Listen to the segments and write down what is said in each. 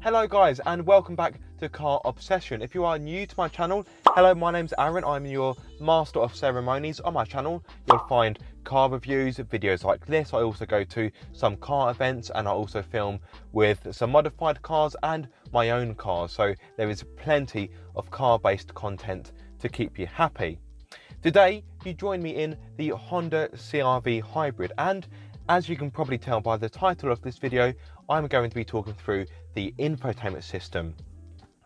Hello guys and welcome back to Car Obsession. If you are new to my channel, hello, my name's Aaron. I'm your master of ceremonies. On my channel you'll find car reviews, videos like this. I also go to some car events and I also film with some modified cars and my own cars. So there is plenty of car-based content to keep you happy. Today you join me in the Honda CRV Hybrid, and as you can probably tell by the title of this video, I'm going to be talking through the infotainment system.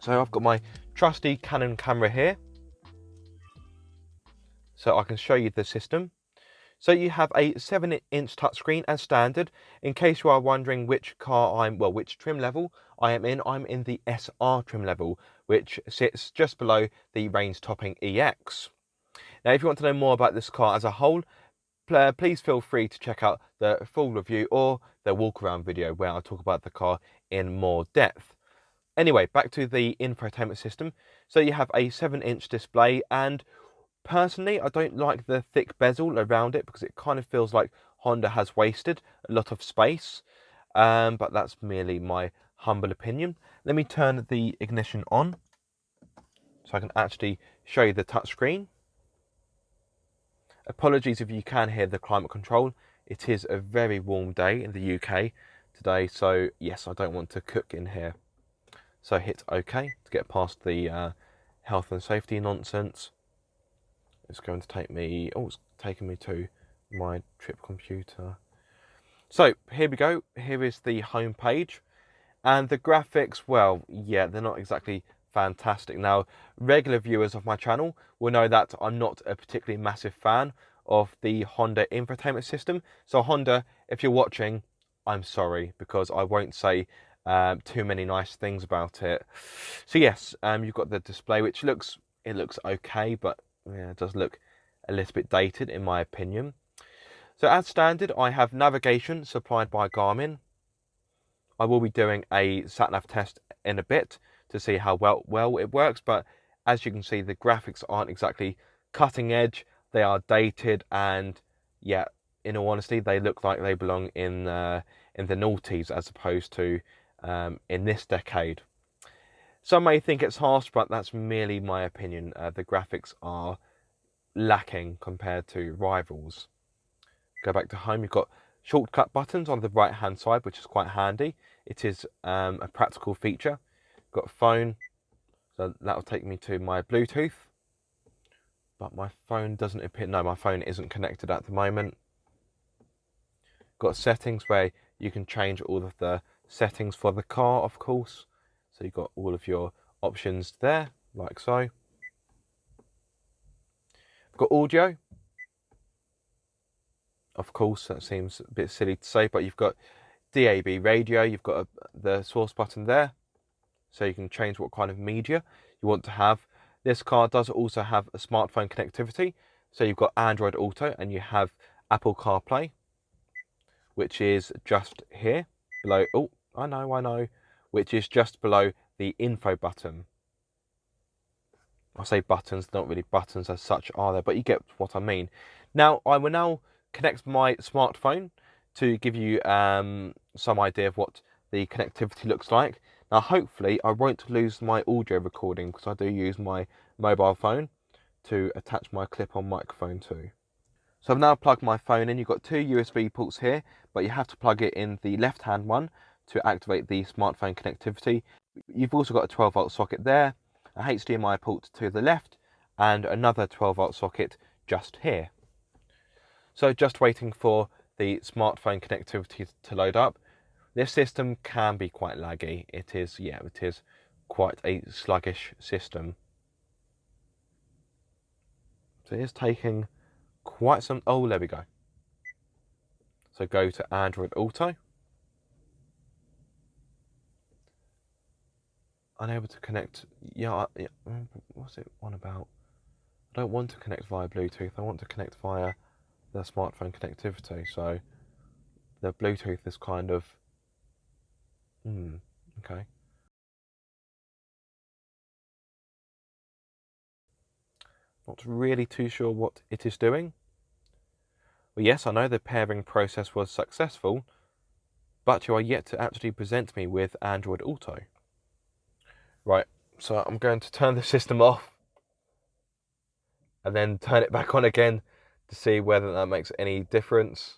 So I've got my trusty Canon camera here, so I can show you the system. So you have a 7-inch touchscreen as standard. In case you are wondering which which trim level I am in, I'm in the SR trim level, which sits just below the range topping EX. Now, if you want to know more about this car as a whole, please feel free to check out the full review or the walk around video where I talk about the car in more depth. Anyway, back to the infotainment system. So you have a 7-inch display, and personally I don't like the thick bezel around it because it kind of feels like Honda has wasted a lot of space, but that's merely my humble opinion. Let me turn the ignition on so I can actually show you the touchscreen. Apologies if you can hear the climate control. It is a very warm day in the UK today, so yes, I don't want to cook in here. So hit OK to get past the health and safety nonsense. It's going to take me, it's taking me to my trip computer. So here we go. Here is the home page, and the graphics, well, yeah, they're not exactly fantastic. Now, regular viewers of my channel will know that I'm not a particularly massive fan of the Honda infotainment system. So Honda, if you're watching, I'm sorry, because I won't say too many nice things about it. So yes, you've got the display, which looks okay, but yeah, it does look a little bit dated in my opinion. So as standard, I have navigation supplied by Garmin. I will be doing a sat-nav test in a bit to see how well it works, but as you can see, the graphics aren't exactly cutting edge. They are dated, and yeah, in all honesty, they look like they belong in the noughties as opposed to in this decade. Some may think it's harsh, but that's merely my opinion. The graphics are lacking compared to rivals. Go back to home. You've got shortcut buttons on the right hand side, which is quite handy. It is a practical feature. Got a phone, so that will take me to my Bluetooth, but my phone doesn't appear. No, my phone isn't connected at the moment. Got settings where you can change all of the settings for the car, of course. So you've got all of your options there, like so. Got audio. Of course, that seems a bit silly to say, but you've got DAB radio, you've got the source button there, so you can change what kind of media you want to have. This car does also have a smartphone connectivity, so you've got Android Auto and you have Apple CarPlay, which is just here below. Oh, I know, which is just below the info button. I say buttons, not really buttons as such, are there? But you get what I mean. Now, I will now connect my smartphone to give you some idea of what the connectivity looks like. Now, hopefully, I won't lose my audio recording because I do use my mobile phone to attach my clip-on microphone to. So I've now plugged my phone in. You've got two USB ports here, but you have to plug it in the left-hand one to activate the smartphone connectivity. You've also got a 12-volt socket there, a HDMI port to the left, and another 12-volt socket just here. So just waiting for the smartphone connectivity to load up. This system can be quite laggy. It is quite a sluggish system. So it is taking quite some. Oh, there we go. So go to Android Auto. Unable to connect. Yeah. What's it on about? I don't want to connect via Bluetooth. I want to connect via the smartphone connectivity. So the Bluetooth is kind of. Okay. Not really too sure what it is doing. Well, yes, I know the pairing process was successful, but you are yet to actually present me with Android Auto. Right, so I'm going to turn the system off and then turn it back on again to see whether that makes any difference.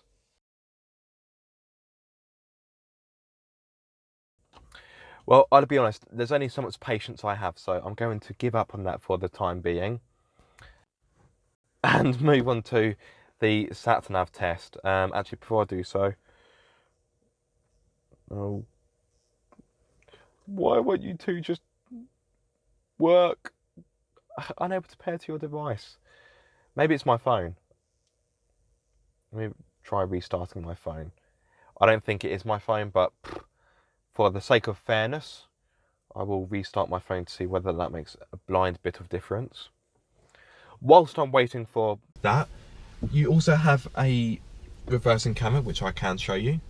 Well, I'll be honest, there's only so much patience I have, so I'm going to give up on that for the time being and move on to the sat-nav test. Actually, before I do so, oh, why won't you two just work? Unable to pair to your device. Maybe it's my phone. Let me try restarting my phone. I don't think it is my phone, but for the sake of fairness, I will restart my phone to see whether that makes a blind bit of difference. Whilst I'm waiting for that, you also have a reversing camera, which I can show you.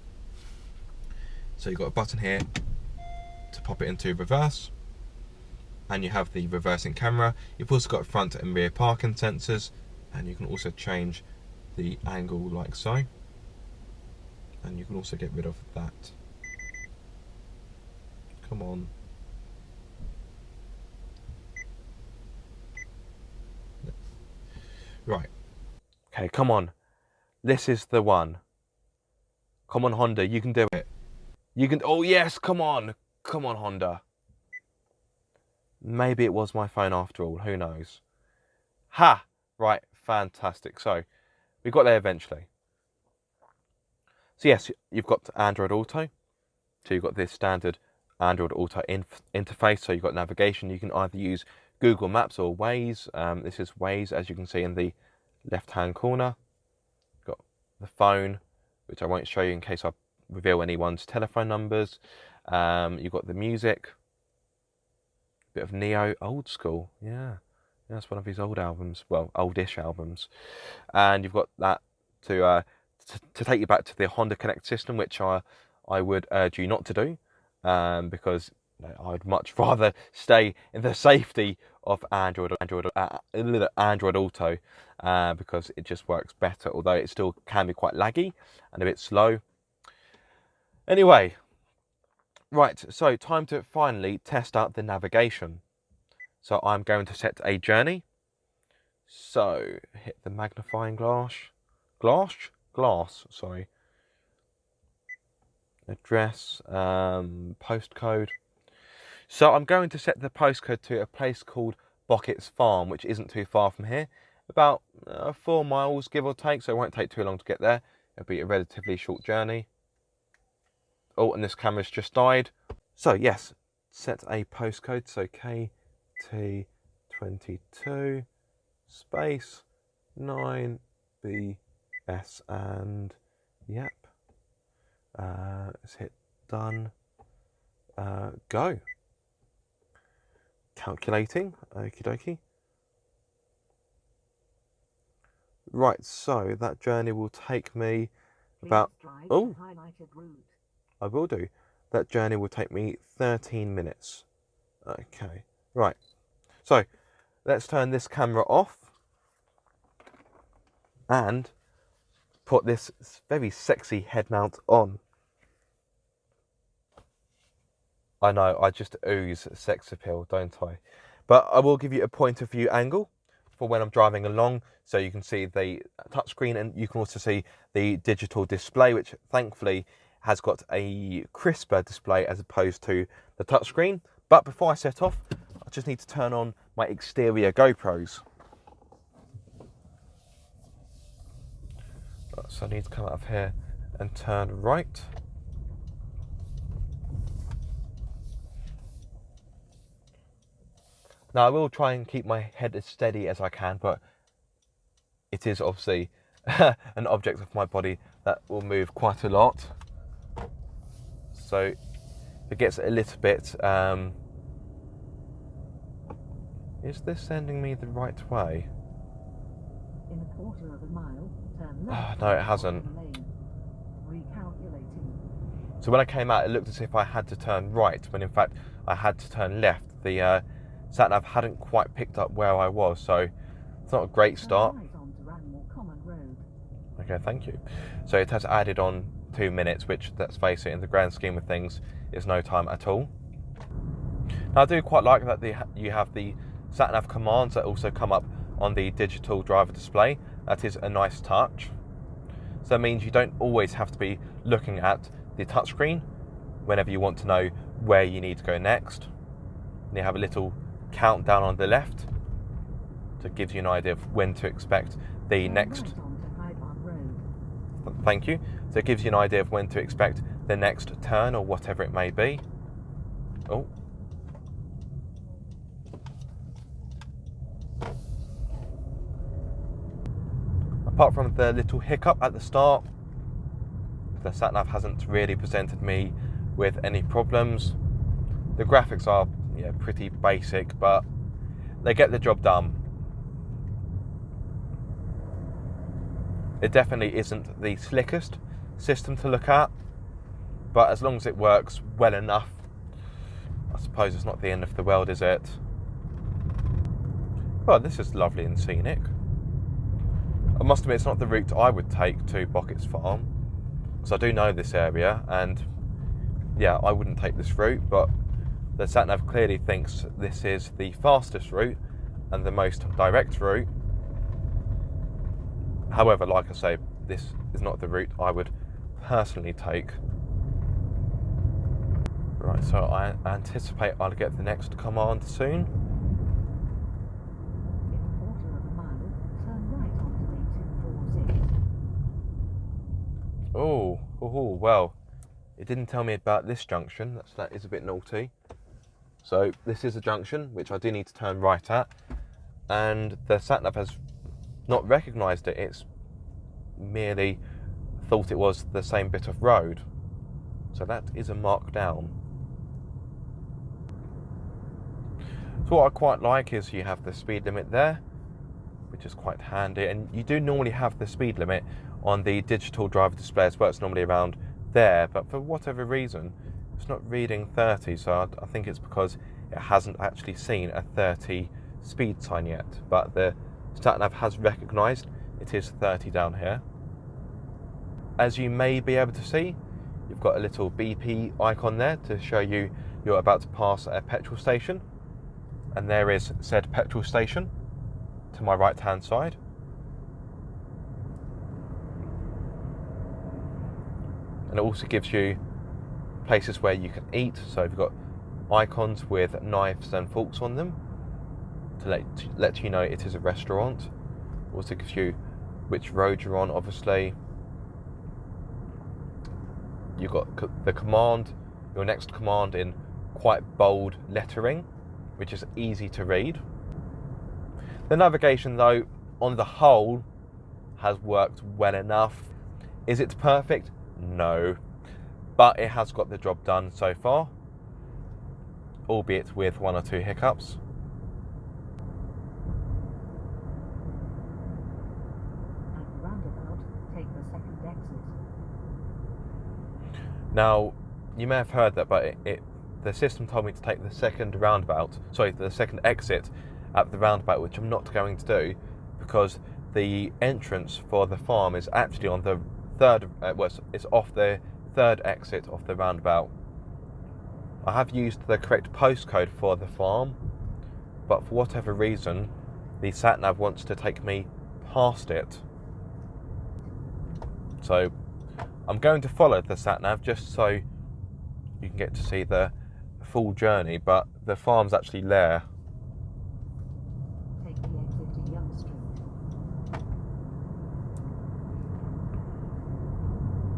So you've got a button here to pop it into reverse, and you have the reversing camera. You've also got front and rear parking sensors, and you can also change the angle like so, and you can also get rid of that. Come on. Right. Okay, come on. This is the one. Come on, Honda, you can do it. You can, oh yes, come on. Come on, Honda. Maybe it was my phone after all, who knows. Ha! Right, fantastic. So, we got there eventually. So yes, you've got Android Auto. So you've got this standard Android Auto interface. So you've got navigation. You can either use Google Maps or Waze. This is Waze, as you can see in the left-hand corner. Got the phone, which I won't show you in case I reveal anyone's telephone numbers. You've got the music. Bit of Neo, old school. Yeah, that's one of his old albums. Well, oldish albums. And you've got that to take you back to the Honda Connect system, which I would urge you not to do, because I'd much rather stay in the safety of Android Auto, because it just works better, although it still can be quite laggy and a bit slow. Anyway, right, so time to finally test out the navigation. So I'm going to set a journey. So hit the magnifying glass, sorry. Address, postcode. So I'm going to set the postcode to a place called Bockett's Farm, which isn't too far from here. About 4 miles, give or take, so it won't take too long to get there. It'll be a relatively short journey. Oh, and this camera's just died. So yes, set a postcode, so KT22 space 9BS, and yep. Let's hit done. Go. Calculating. Okie dokie. Right, so that journey will take me about. Oh, I will do. That journey will take me 13 minutes. Okay, right. So let's turn this camera off and put this very sexy head mount on. I know, I just ooze sex appeal, don't I? But I will give you a point of view angle for when I'm driving along, so you can see the touchscreen, and you can also see the digital display, which thankfully has got a crisper display as opposed to the touchscreen. But before I set off, I just need to turn on my exterior GoPros. So I need to come out of here and turn right. Now I will try and keep my head as steady as I can, but it is obviously an object of my body that will move quite a lot. So if it gets a little bit, is this sending me the right way? In a quarter of a mile, turn left. No, it hasn't. So when I came out, it looked as if I had to turn right, when in fact I had to turn left. The sat-nav hadn't quite picked up where I was, so it's not a great start. Okay, thank you. So it has added on 2 minutes, which, let's face it, in the grand scheme of things, is no time at all. Now, I do quite like that you have the sat-nav commands that also come up on the digital driver display. That is a nice touch. So that means you don't always have to be looking at the touchscreen whenever you want to know where you need to go next. And you have a little countdown on the left, so it gives you an idea of when to expect the next. Thank you. So it gives you an idea of when to expect the next turn or whatever it may be. Oh. Apart from the little hiccup at the start, the sat-nav hasn't really presented me with any problems. The graphics are pretty basic, but they get the job done. It definitely isn't the slickest system to look at, but as long as it works well enough, I suppose it's not the end of the world, is it? Well, this is lovely and scenic. I must admit, it's not the route I would take to Bockett's Farm, because I do know this area, and yeah, I wouldn't take this route, but the sat-nav clearly thinks this is the fastest route and the most direct route. However, like I say, this is not the route I would personally take. Right, so I anticipate I'll get the next command soon. Oh, well, it didn't tell me about this junction. That is a bit naughty. So this is a junction which I do need to turn right at, and the sat-nav has not recognised it. It's merely thought it was the same bit of road. So that is a mark down. So what I quite like is you have the speed limit there, which is quite handy, and you do normally have the speed limit on the digital driver display as well. It's normally around there, but for whatever reason it's not reading 30, so I think it's because it hasn't actually seen a 30 speed sign yet, but the sat-nav has recognised it is 30 down here. As you may be able to see, you've got a little BP icon there to show you you're about to pass a petrol station, and there is said petrol station to my right hand side. And it also gives you places where you can eat, so you've got icons with knives and forks on them to let you know it is a restaurant. Also gives you which road you're on, obviously. You've got the command, your next command, in quite bold lettering, which is easy to read. The navigation, though, on the whole, has worked well enough. Is it perfect? No. But it has got the job done so far, albeit with one or two hiccups. At the roundabout, take the second exit. Now, you may have heard that, but the system told me to take the second exit at the roundabout, which I'm not going to do, because the entrance for the farm is actually on the third. It's off the third exit of the roundabout. I have used the correct postcode for the farm, but for whatever reason, the sat-nav wants to take me past it. So I'm going to follow the sat-nav just so you can get to see the full journey, but the farm's actually there. Take the exit to Young Street.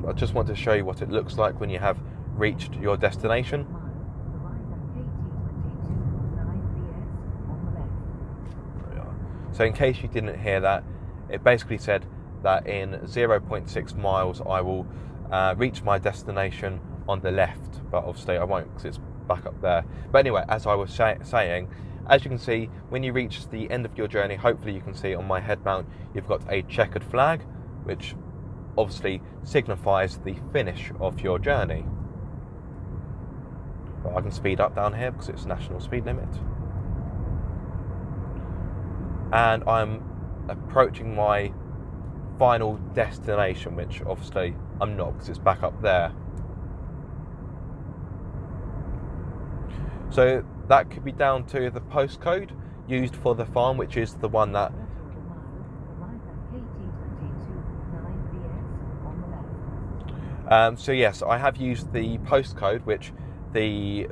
I just want to show you what it looks like when you have reached your destination. So in case you didn't hear that, it basically said that in 0.6 miles I will reach my destination on the left, but obviously I won't because it's back up there. But anyway, as I was saying, as you can see, when you reach the end of your journey, hopefully you can see on my head mount, you've got a checkered flag, which obviously signifies the finish of your journey. But I can speed up down here because it's national speed limit. And I'm approaching my final destination, which obviously I'm not because it's back up there. So that could be down to the postcode used for the farm, which is the one that... So yes, I have used the postcode which the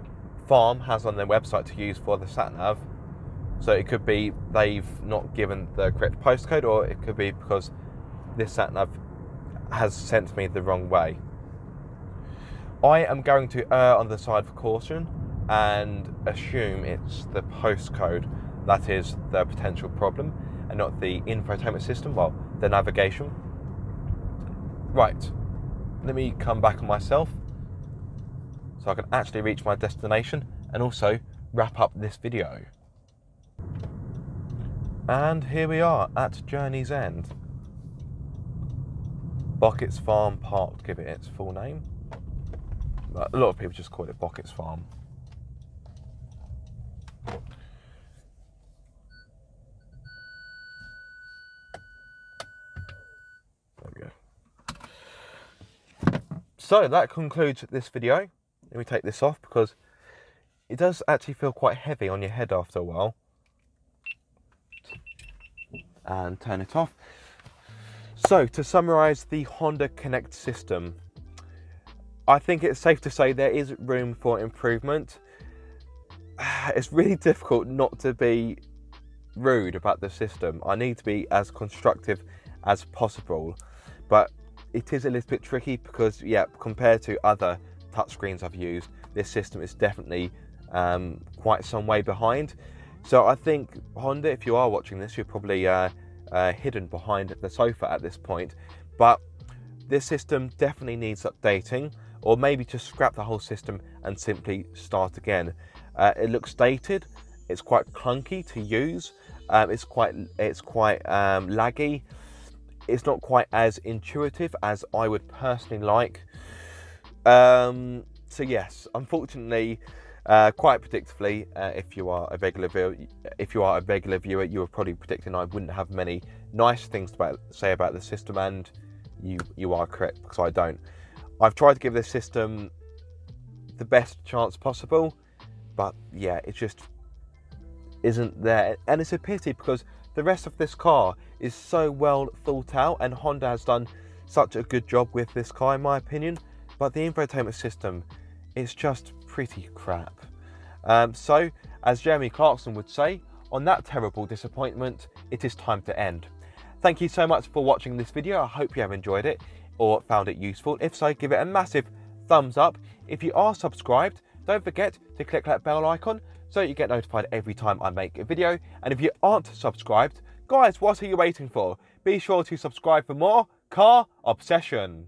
farm has on their website to use for the sat-nav. So it could be they've not given the correct postcode, or it could be because this sat-nav has sent me the wrong way. I am going to err on the side of caution and assume it's the postcode that is the potential problem and not the infotainment system, well, the navigation. Right, let me come back on myself so I can actually reach my destination and also wrap up this video. And here we are at Journey's End. Bockett's Farm Park, to give it its full name. A lot of people just call it Bockett's Farm. There we go. So that concludes this video. Let me take this off because it does actually feel quite heavy on your head after a while. And turn it off. So to summarise the Honda Connect system, I think it's safe to say there is room for improvement. It's really difficult not to be rude about the system. I need to be as constructive as possible, but it is a little bit tricky because, yeah, compared to other touchscreens I've used, this system is definitely quite some way behind. So I think Honda, if you are watching this, you're probably hidden behind the sofa at this point, but this system definitely needs updating, or maybe just scrap the whole system and simply start again. It looks dated, it's quite clunky to use, it's quite laggy, it's not quite as intuitive as I would personally like. So yes, unfortunately, quite predictably, if you are a regular viewer, you were probably predicting I wouldn't have many nice things to say about the system, and you are correct, because I don't. I've tried to give this system the best chance possible, but yeah, it just isn't there, and it's a pity because the rest of this car is so well thought out, and Honda has done such a good job with this car in my opinion, but the infotainment system is just pretty crap. So, as Jeremy Clarkson would say, on that terrible disappointment, it is time to end. Thank you so much for watching this video. I hope you have enjoyed it or found it useful. If so, give it a massive thumbs up. If you are subscribed, don't forget to click that bell icon so you get notified every time I make a video. And if you aren't subscribed, guys, what are you waiting for? Be sure to subscribe for more car obsession.